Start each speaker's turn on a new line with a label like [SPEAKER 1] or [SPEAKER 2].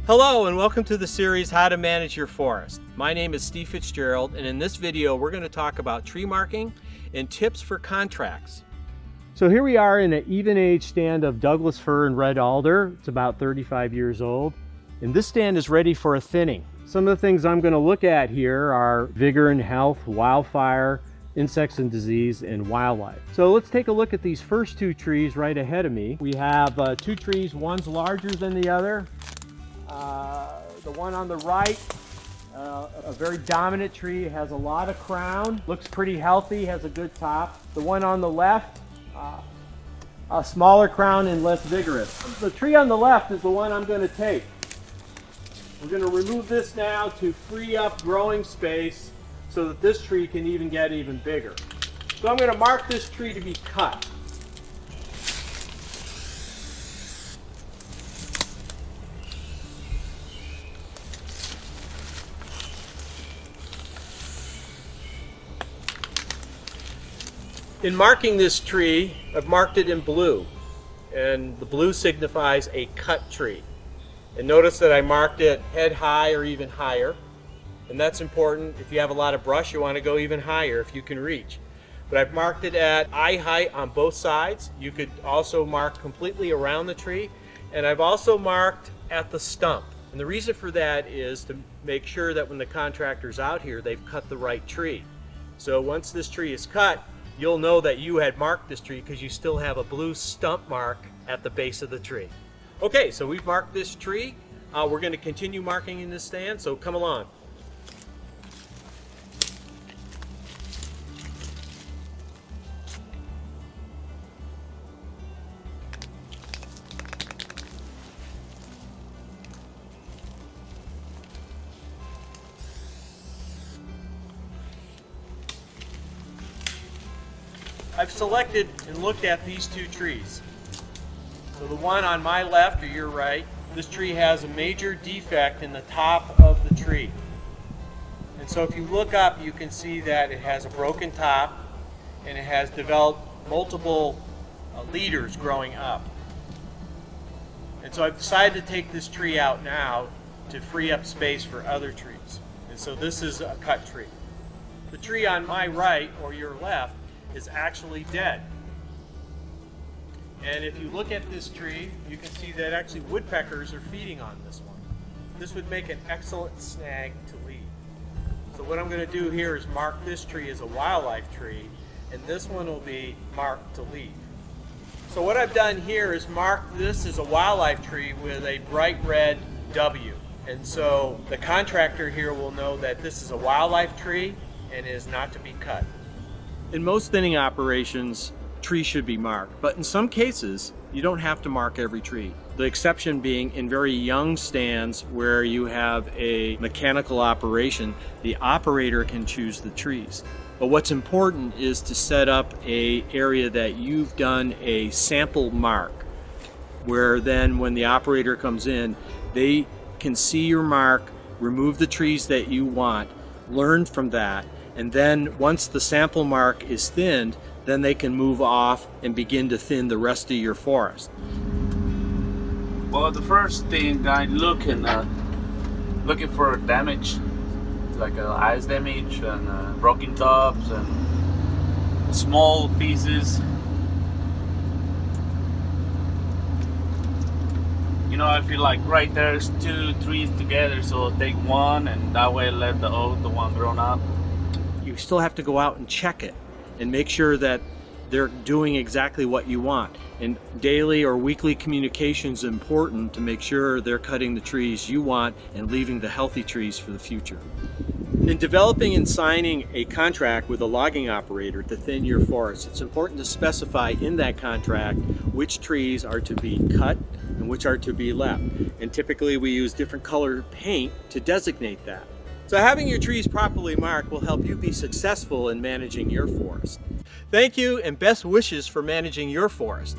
[SPEAKER 1] Hello and welcome to the series How to Manage Your Forest. My name is Steve Fitzgerald, and in this video we're going to talk about tree marking and tips for contracts. So here we are in an even age stand of Douglas fir and red alder. It's about 35 years old, and this stand is ready for a thinning. Some of the things I'm going to look at here are vigor and health, wildfire, insects and disease, and wildlife. So let's take a look at these first two trees right ahead of me. We have two trees, one's larger than the other. The one on the right, a very dominant tree, has a lot of crown, looks pretty healthy, has a good top. The one on the left, a smaller crown and less vigorous. The tree on the left is the one I'm going to take. We're going to remove this now to free up growing space so that this tree can get even bigger. So I'm going to mark this tree to be cut. In marking this tree, I've marked it in blue, and the blue signifies a cut tree. And notice that I marked it head high or even higher, and that's important. If you have a lot of brush, you want to go even higher if you can reach. But I've marked it at eye height on both sides. You could also mark completely around the tree, and I've also marked at the stump. And the reason for that is to make sure that when the contractor's out here, they've cut the right tree. So once this tree is cut, you'll know that you had marked this tree because you still have a blue stump mark at the base of the tree. Okay, so we've marked this tree. We're going to continue marking in this stand, so come along. I've selected and looked at these two trees. So the one on my left or your right, this tree has a major defect in the top of the tree. And so if you look up, you can see that it has a broken top and it has developed multiple leaders growing up. And so I've decided to take this tree out now to free up space for other trees. And so this is a cut tree. The tree on my right or your left is actually dead. And if you look at this tree, you can see that actually woodpeckers are feeding on this one. This would make an excellent snag to leave. So what I'm going to do here is mark this tree as a wildlife tree, and this one will be marked to leave. So what I've done here is mark this as a wildlife tree with a bright red W. And so the contractor here will know that this is a wildlife tree and is not to be cut. In most thinning operations, trees should be marked, but in some cases, you don't have to mark every tree. The exception being in very young stands where you have a mechanical operation, the operator can choose the trees. But what's important is to set up an area that you've done a sample mark, where then when the operator comes in, they can see your mark, remove the trees that you want, learn from that, and then once the sample mark is thinned, then they can move off and begin to thin the rest of your forest.
[SPEAKER 2] Well, the first thing I'm looking for damage, like ice damage and broken tops and small pieces. You know, I feel like right there's two trees together, so take one and that way let the one grown up.
[SPEAKER 1] You still have to go out and check it and make sure that they're doing exactly what you want. And daily or weekly communication is important to make sure they're cutting the trees you want and leaving the healthy trees for the future. In developing and signing a contract with a logging operator to thin your forest, it's important to specify in that contract which trees are to be cut and which are to be left. And typically we use different colored paint to designate that. So having your trees properly marked will help you be successful in managing your forest. Thank you and best wishes for managing your forest.